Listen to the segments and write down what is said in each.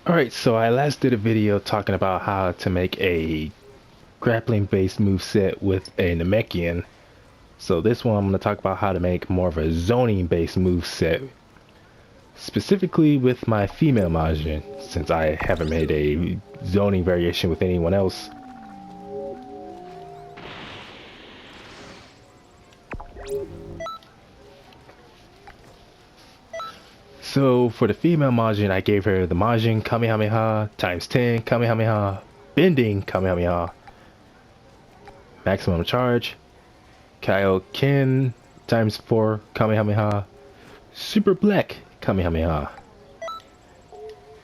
Alright, so I last did a video talking about how to make a grappling based moveset with a Namekian. So this one I'm going to talk about how to make more of a zoning based moveset, specifically with my female Majin, since I haven't made a zoning variation with anyone else. So for the female Majin, I gave her the Majin Kamehameha times 10 Kamehameha, bending Kamehameha, maximum charge, Kaioken times 4 Kamehameha, super black Kamehameha,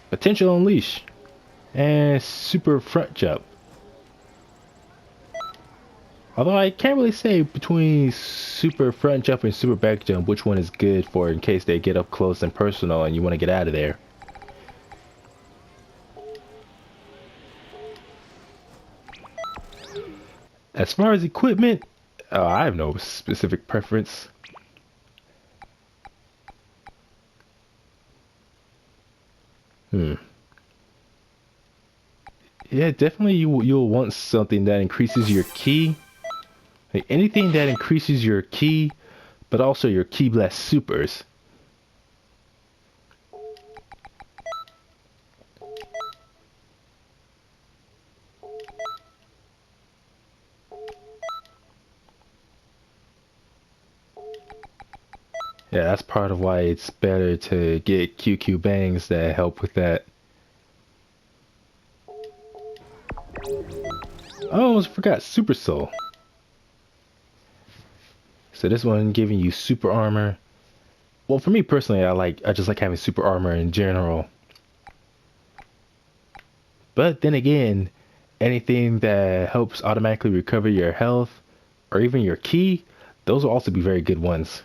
potential unleash, and super front jump. Although I can't really say between super front jump and super back jump which one is good for in case they get up close and personal and you want to get out of there. As far as equipment, I have no specific preference. Yeah, definitely you'll want something that increases your ki. Like anything that increases your ki, but also your ki blast supers. Yeah, that's part of why it's better to get QQ bangs that help with that. I almost forgot Super Soul. So this one giving you super armor. Well, for me personally, I just like having super armor in general. But then again, anything that helps automatically recover your health or even your ki, those will also be very good ones.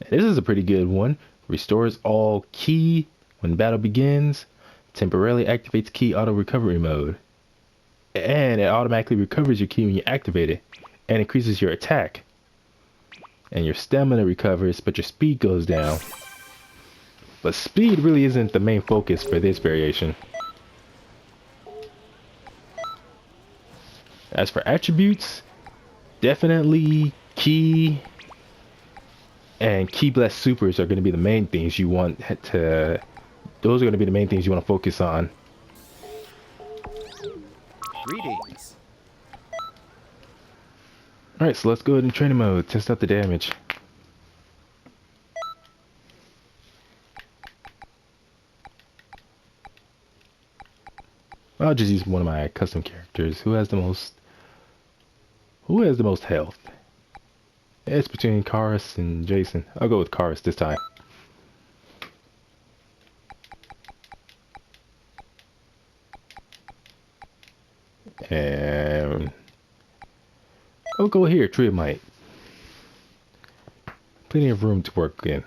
This is a pretty good one. Restores all ki when battle begins. Temporarily activates ki auto recovery mode. And it automatically recovers your ki when you activate it. And increases your attack. And your stamina recovers, but your speed goes down. But speed really isn't the main focus for this variation. As for attributes, definitely ki and ki blast supers are going to be the main things you want to. Those are going to be the main things you want to focus on. Greetings. Alright, so let's go ahead and training mode, test out the damage. I'll just use one of my custom characters. Who has the most health? It's between Karis and Jason. I'll go with Karis this time. And I'll go here, Tree of Might. Plenty of room to work in.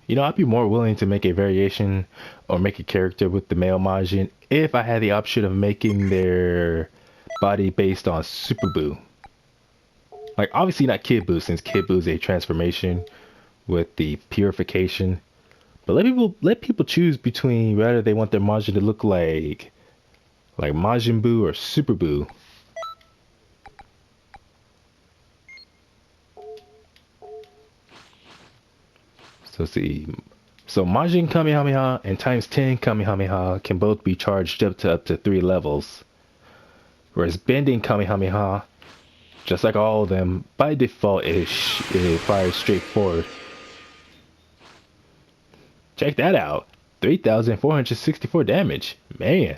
You know, I'd be more willing to make a variation or make a character with the male Majin if I had the option of making their body based on Super Buu. Like, obviously not Kid Buu, since Kid Buu is a transformation with the purification. But let people choose between whether they want their Majin to look like Majin Buu or Super Buu. So see, so Majin Kamehameha and times 10 Kamehameha can both be charged up to 3 levels. Whereas bending Kamehameha, just like all of them, by default it fires straight forward. Check that out. 3,464 damage. Man.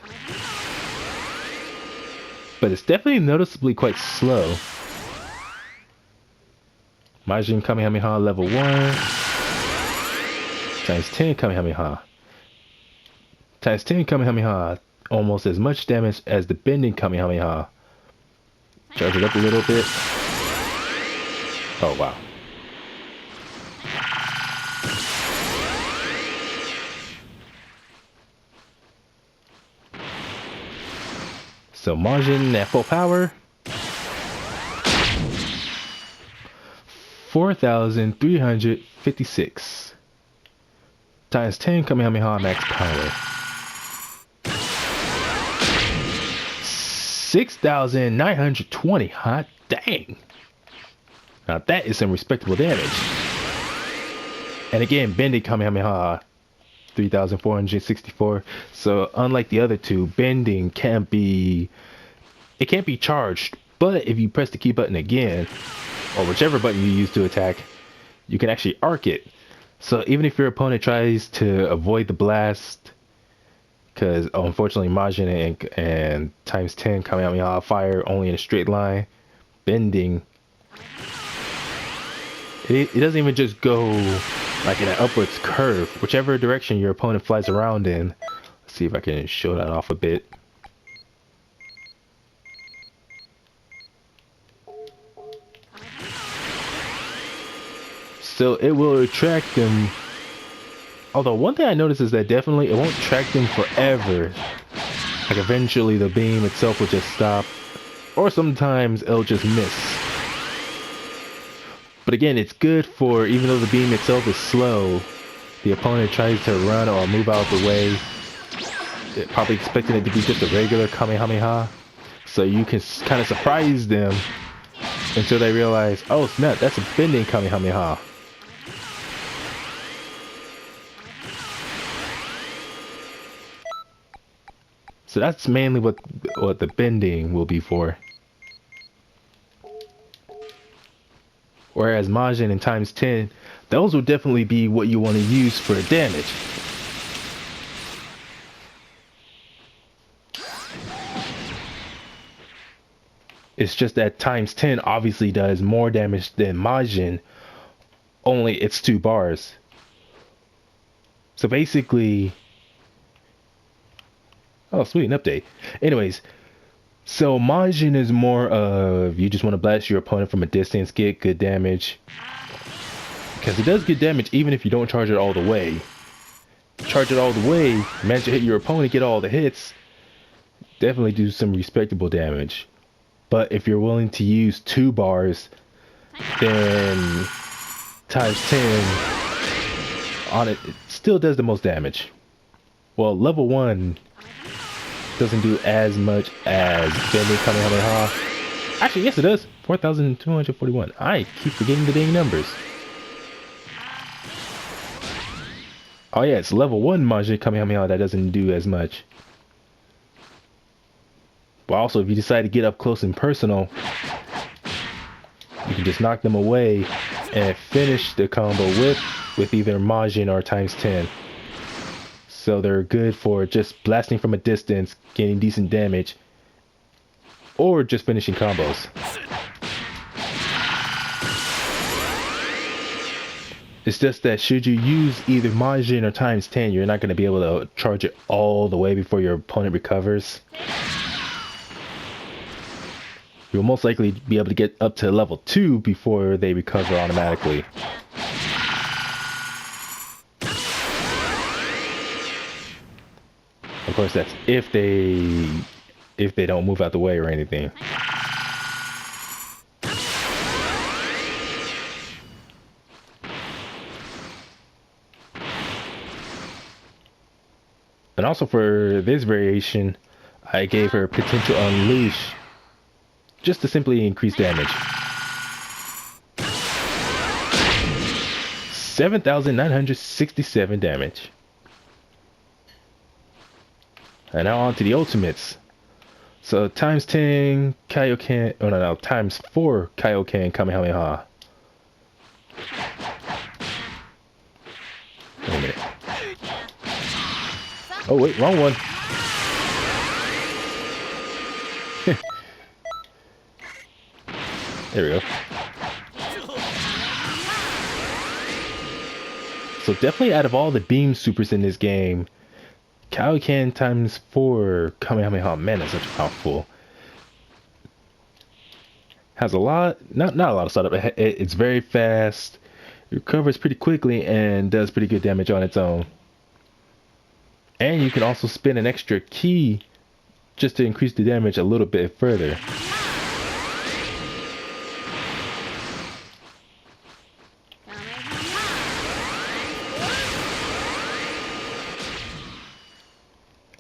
But it's definitely noticeably quite slow. Majin Kamehameha level 1. Times 10 Kamehameha. Times 10 Kamehameha. Almost as much damage as the bending Kamehameha. Charge it up a little bit. Oh, wow. So Majin at full power. 4,356 times 10 Kamehameha max power. 6,920. Hot dang. Now that is some respectable damage. And again, bending Kamehameha 3,464. So unlike the other two, bending can't be charged, but if you press the key button again, or whichever button you use to attack, you can actually arc it. So even if your opponent tries to avoid the blast, because unfortunately Majin and times 10 Kamehameha fire only in a straight line, bending, it doesn't even just go like in an upwards curve. Whichever direction your opponent flies around in. Let's see if I can show that off a bit. So it will attract them. Although one thing I noticed is that definitely it won't track them forever. Like eventually the beam itself will just stop. Or sometimes it'll just miss. But again, it's good for, even though the beam itself is slow, the opponent tries to run or move out the way, probably expecting it to be just a regular Kamehameha. So you can kind of surprise them until they realize, oh snap, that's a bending Kamehameha. So that's mainly what the bending will be for. Whereas Majin and times 10, those will definitely be what you want to use for damage. It's just that times 10 obviously does more damage than Majin, only it's 2 bars. So basically, oh sweet, an update. Anyways, so Majin is more of, you just want to blast your opponent from a distance, get good damage. Because it does good damage even if you don't charge it all the way. Charge it all the way, manage to hit your opponent, get all the hits, definitely do some respectable damage. But if you're willing to use 2 bars, then times 10 on it, it still does the most damage. Well, level 1 doesn't do as much as bending Kamehameha. Actually, yes it does. 4,241. I keep forgetting the dang numbers. Oh yeah, it's level 1 Majin Kamehameha that doesn't do as much. But also, if you decide to get up close and personal, you can just knock them away and finish the combo with either Majin or times 10. So they're good for just blasting from a distance, getting decent damage, or just finishing combos. It's just that should you use either Majin or times 10, you're not going to be able to charge it all the way before your opponent recovers. You'll most likely be able to get up to level 2 before they recover automatically. Of course, that's if they don't move out the way or anything. And also for this variation, I gave her Potential Unleash just to simply increase damage. 7,967 damage. And now on to the ultimates. So times 10 Kaioken, oh no, times 4 Kaioken Kamehameha. Wait a minute. Oh wait, wrong one. There we go. So definitely out of all the beam supers in this game, Kaioken times 4 Kamehameha, man, that's such a mouthful. Has a lot, not a lot of setup. It's very fast, it recovers pretty quickly, and does pretty good damage on its own. And you can also spin an extra key just to increase the damage a little bit further.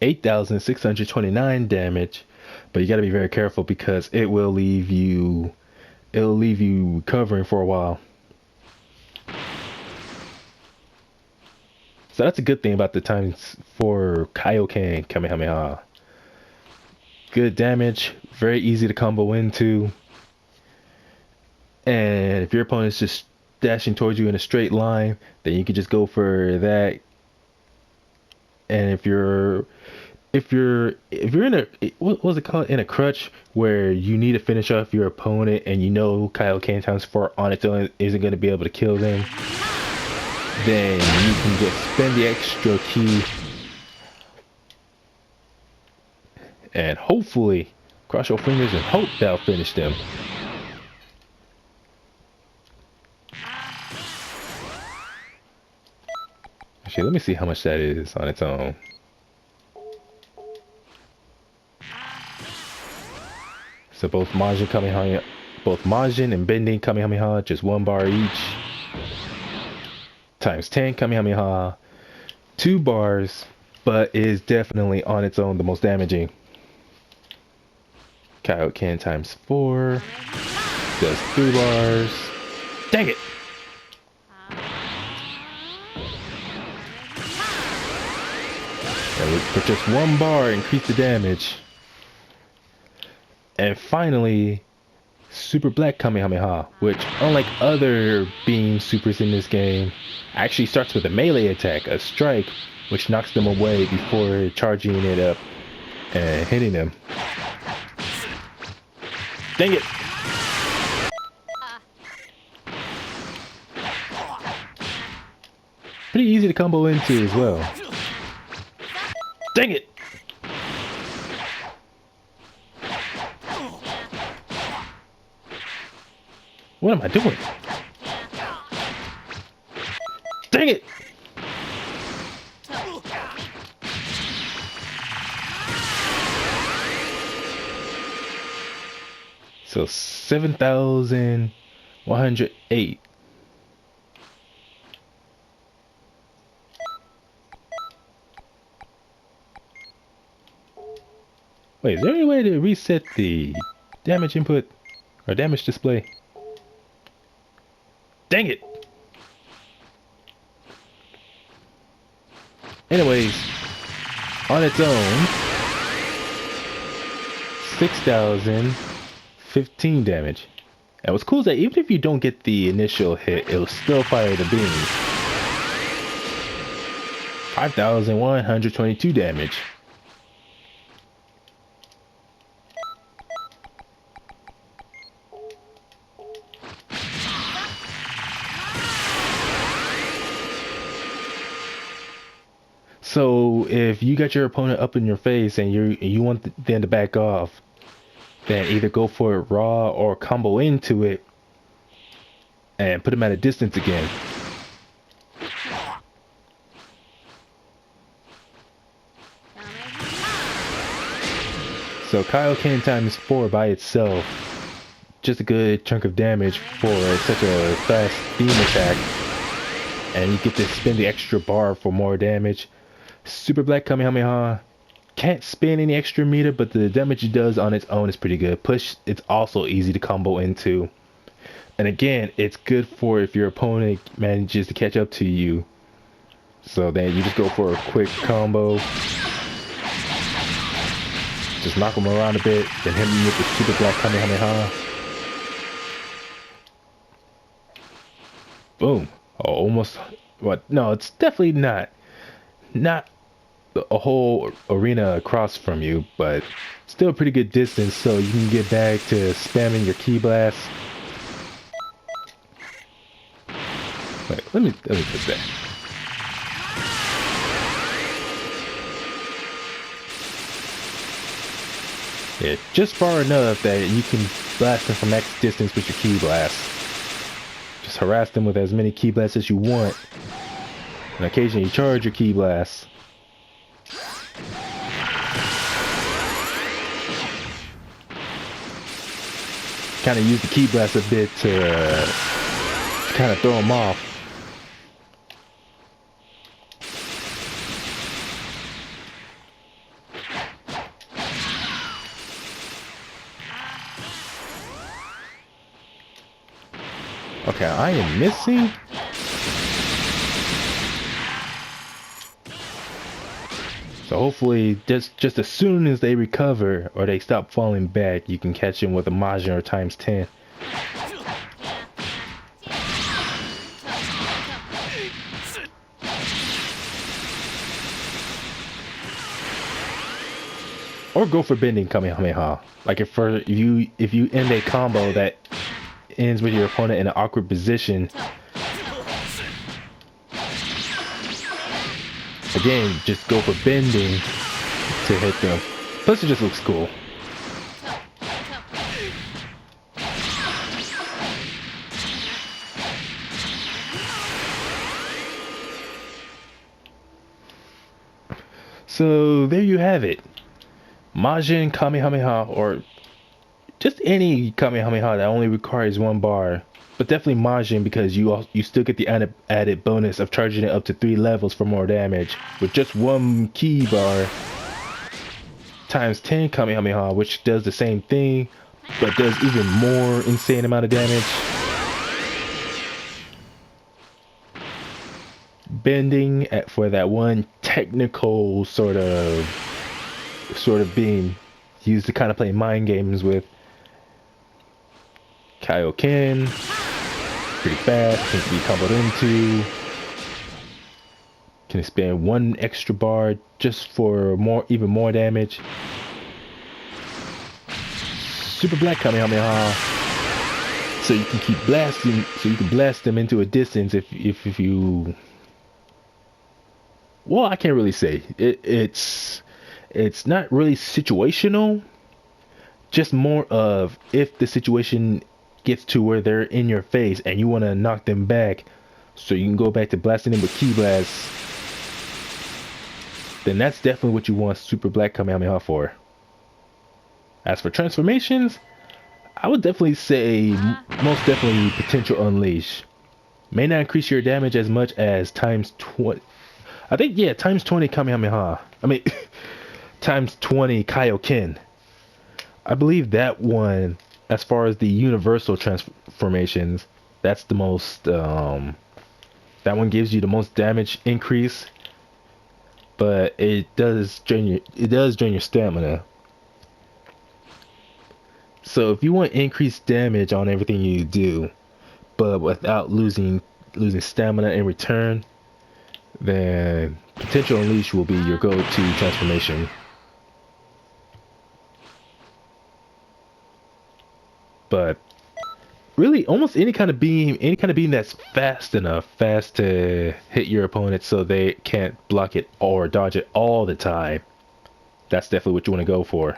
$8,629 damage, but you got to be very careful because it'll leave you recovering for a while. So that's a good thing about the times for Kaioken Kamehameha. Good damage, very easy to combo into. And if your opponent's just dashing towards you in a straight line, then you can just go for that. And if you're in a, what was it called, in a crutch where you need to finish off your opponent and you know Kaioken times 4 on its own isn't going to be able to kill them, then you can just spend the extra key and hopefully cross your fingers and hope that'll finish them. Actually, let me see how much that is on its own. So both Majin and Bending Kamehameha, just 1 bar each. Times 10 Kamehameha, 2 bars, but is definitely on its own the most damaging. Kaioken times 4, does 3 bars. Dang it! And for just 1 bar, increase the damage. And finally, Super Black Kamehameha, which, unlike other beam supers in this game, actually starts with a melee attack, a strike, which knocks them away before charging it up and hitting them. Dang it! Pretty easy to combo into as well. Dang it! What am I doing? Dang it! So 7,108. Wait, is there any way to reset the damage input or damage display? Dang it! Anyways, on its own, 6,015 damage. And what's cool is that even if you don't get the initial hit, it'll still fire the beam. 5,122 damage. So if you got your opponent up in your face and you want them to back off, then either go for it raw or combo into it and put them at a distance again. So Kaioken times 4 by itself, just a good chunk of damage for such a fast beam attack, and you get to spend the extra bar for more damage. Super Black Kamehameha can't spend any extra meter, but the damage it does on its own is pretty good. Push, it's also easy to combo into. And again, it's good for if your opponent manages to catch up to you. So then you just go for a quick combo. Just knock them around a bit, then hit me with the Super Black Kamehameha. Boom. Oh, almost. What? No, it's definitely not a whole arena across from you, but still a pretty good distance, so you can get back to spamming your ki blast. Wait, let me put that. Yeah, just far enough that you can blast them from max distance with your ki blast. Just harass them with as many ki blasts as you want, and occasionally charge your ki blast. kind of use the key blast a bit to kind of throw him off. Okay, I am missing. So hopefully, just as soon as they recover or they stop falling back, you can catch them with a Majin or times 10. Or go for bending Kamehameha. Like if you end a combo that ends with your opponent in an awkward position, again, just go for bending to hit them. Plus it just looks cool. So there you have it. Majin Kamehameha, or just any Kamehameha that only requires one bar, but definitely Majin because you still get the added bonus of charging it up to 3 levels for more damage with just one key bar, times 10 Kamehameha, which does the same thing but does even more insane amount of damage. Bending for that one technical sort of being used to kind of play mind games with. Kaioken, pretty fast, can be comboed into. Can expand 1 extra bar just for even more damage. Super Black Kamehameha, so you can keep blasting, so you can blast them into a distance if you. Well, I can't really say it's not really situational. Just more of if the situation gets to where they're in your face and you want to knock them back, so you can go back to blasting them with key blasts, then that's definitely what you want Super Black Kamehameha for. As for transformations, I would definitely say most definitely Potential Unleash. May not increase your damage as much as times 20. I think, yeah, times 20 Kamehameha. I mean, times 20 Kaioken. I believe that one, as far as the universal transformations, that's the most, that one gives you the most damage increase, but it does drain your stamina. So if you want increased damage on everything you do, but without losing stamina in return, then Potential Unleash will be your go-to transformation. But really, almost any kind of beam that's fast to hit your opponent so they can't block it or dodge it all the time, that's definitely what you want to go for.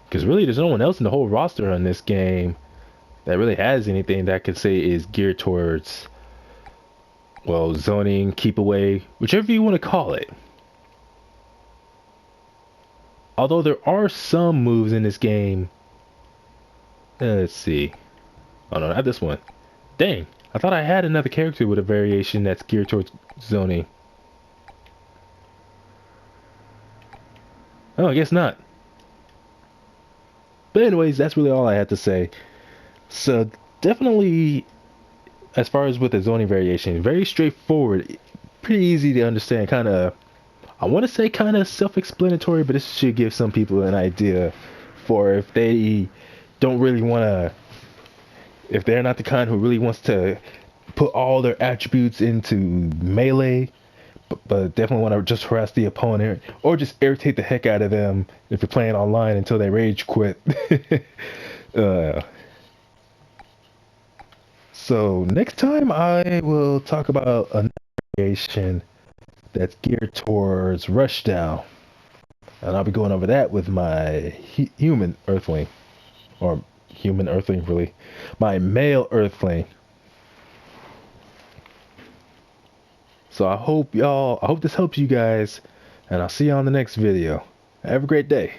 Because really, there's no one else in the whole roster on this game that really has anything that I could say is geared towards, well, zoning, keep away, whichever you want to call it. Although there are some moves in this game. Let's see. Oh no, not this one. Dang, I thought I had another character with a variation that's geared towards zoning. Oh, I guess not. But anyways, that's really all I had to say. So definitely, as far as with the zoning variation, very straightforward, pretty easy to understand, kind of, I want to say kind of self-explanatory, but this should give some people an idea for if they don't really want to, if they're not the kind who really wants to put all their attributes into melee, but definitely want to just harass the opponent or just irritate the heck out of them if you're playing online until they rage quit. So next time I will talk about another variation that's geared towards rushdown, and I'll be going over that with my human earthling, or human earthling really, my male earthling. So I hope this helps you guys, and I'll see you on the next video. Have a great day.